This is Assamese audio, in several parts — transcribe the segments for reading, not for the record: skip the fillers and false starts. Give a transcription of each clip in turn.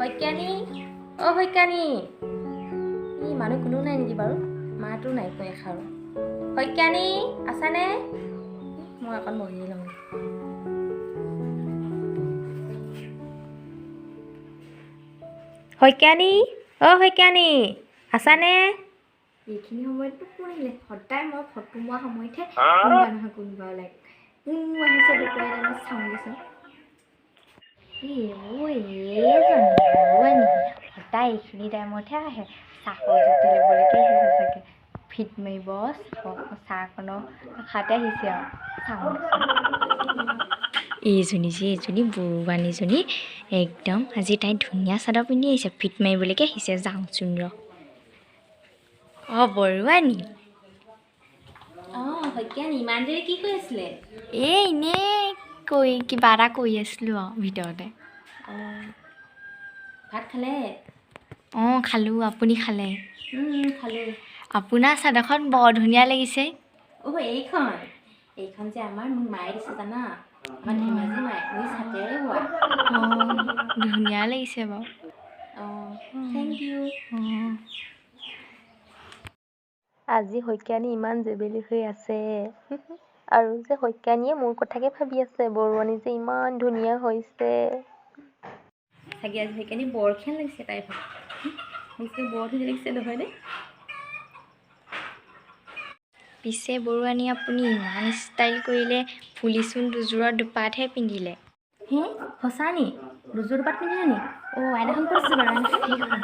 শইকীয়ানী অ শইকীয়ানী ই মানুহ কোনো নাই নেকি বাৰু মাতো নাই কৈ এষাৰো শইকীয়ানী আছানে মই অকণ বহি লওঁ শইকীয়ানী অ শইকীয়ানী আছানে এইখিনি সময়ততো কোন আহিলে সদায় মই ফটো মোৱা সময়তহে কোনোবা নহয় কোনোবা ওলাই আহিছে দুপৰীয়া টাইমত চাওঁগৈচোন সদায় এইখিনি টাইমতহে আহে চাহৰ জুতি ল'বলৈকে আহিছে চাগে ফিট মাৰিব চাহকণৰ আশাতে আহিছে আৰু এইজনী বৰুৱানীজনী একদম আজি তাই ধুনীয়া চাদৰ পিন্ধি আহিছে ফিট মাৰিবলৈকে আহিছে যাওঁচোন ৰ বৰুৱানী শইকীয়ানী ইমান দেৰি কি কৰি আছিলে এনেই কিবা এটা কৰি আছিলোঁ আৰু ভিতৰতে ভাত খালে খালোঁ আপুনি খালে খালোঁ আপোনাৰ চাদৰখন বৰ ধুনীয়া লাগিছে এইখন যে আমাৰ মোক মায়ে দিছে জানা আমাৰ ধেমাজি মায়ে মোৰ হাতেৰে হোৱা ধুনীয়া লাগিছে বাৰু থেংক ইউ আজি শইকীয়ানী ইমান জেবেলি হৈ আছে আৰু যে শইকীয়ানীয়ে মোৰ কথাকে ভাবি আছে বৰুৱানী যে ইমান ধুনীয়া হৈছে চাগে আজি শইকীয়ানী বৰ খেল লাগিছে তাইৰ মোক বৰ ধুনীয়া লাগিছে নহয়নে পিছে বৰুৱানী আপুনি ইমান ষ্টাইল কৰিলে ফুলিচোন দুযোৰৰ দুপাতহে পিন্ধিলে সঁচা নি দুযোৰ দুপাত পিন্ধিলে নি আইনাখন ক'ত আছে বাৰু আইনাখন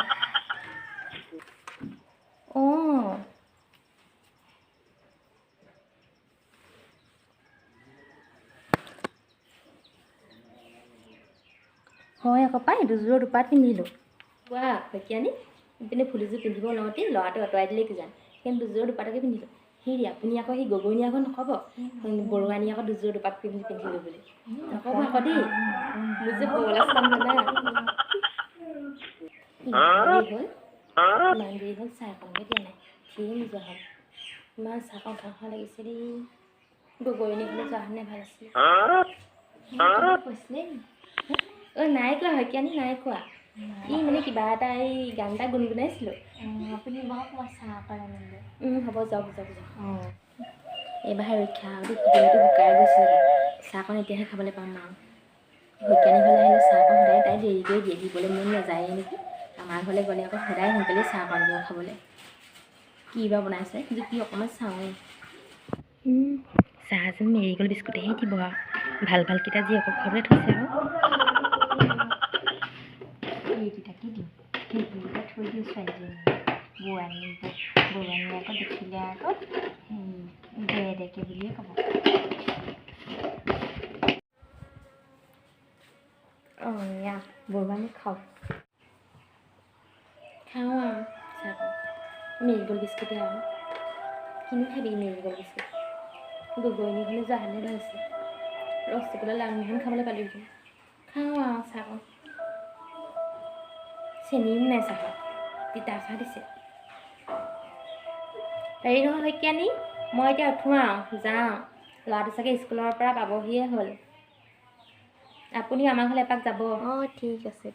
হয় আকৌ পাই দুযোৰৰ দুপাত পিন্ধিলোঁ কোৱা শইকীয়ানী ইপিনে ফুলিযোৰ পিন্ধিব লগতে ল'ৰাটো আঁতৰাই দিলে কিজান কিন্তু দুযোৰৰ দুপাতকে পিন্ধিলোঁ হেৰি আপুনি আকৌ সেই গগৈনী আকৌ নক'ব বৰুৱানী আকৌ দুযোৰ দুপাত পিন্ধিলোঁ বুলি নক'ব আকৌ দেই মোৰ যে বগলা চাম জানা ইমান দেৰি হ'ল চাহ অকণকে দিয়া নাই ঠিক যোৱা হ'ল ইমান চাহকণ খাওঁ লাগিছে দেই গগৈনী হ'লে যোৱা হ'লে ভাল আছিলে কৈছিলে নাই কোৱা শইকীয়ানী নাই কোৱা মানে কিবা এটা এই গান এটা গুণগুণাইছিলোঁ আপুনি বহক মই চাহ অকণ আনিলে হ'ব যাওক এইবাৰ ৰক্ষা আৰু দিনটো শুকাই গৈছিলে চাহকণ এতিয়াহে খাবলৈ পাম আৰু শইকীয়ানী ঘৰলৈ আহিলে চাহকণ সদায় তাই দেৰিকৈ দিয়ে দিবলৈ মন নাযায়ে নেকি আমাৰ ঘৰলৈ গ'লে আকৌ সদায় সোনকালে চাহকণ দিওঁ খাবলৈ কি বা বনাইছে জুতি অকণমান চাওঁ চাহ যেন মেৰিগ'ল্ড বিস্কুটেহে দিব আৰু ভালকেইটা যি অকল খাবলৈ থৈছে আৰু এইকেইটাকে দিম সেইকেইটা থৈ দিওঁ ছোৱালীজনী বৰুৱানী আকৌ দেখিলে আকৌ দেকে বুলিয়ে ক'ব বৰুৱানী খাওঁ আৰু মেৰিগ'ল্ড বিস্কুটে আৰু কিনো খাবি মেৰিগ'ল্ড বিস্কুট গগৈনী ঘৰলৈ যোৱা হ'লে ভাল আছে ৰসগোল্লা লালমোহন খাবলৈ পালোঁ খাওঁ আৰু চাহকণ চেনিও নাই চাহত তিতা চাহ দিছে হেৰি নহয় শইকীয়ানী মই এতিয়া উঠোঁ আৰু যাওঁ ল'ৰাটো চাগে স্কুলৰ পৰা পাবহিয়ে হ'ল আপুনি আমাৰ ঘৰলৈ এপাক যাব ঠিক আছে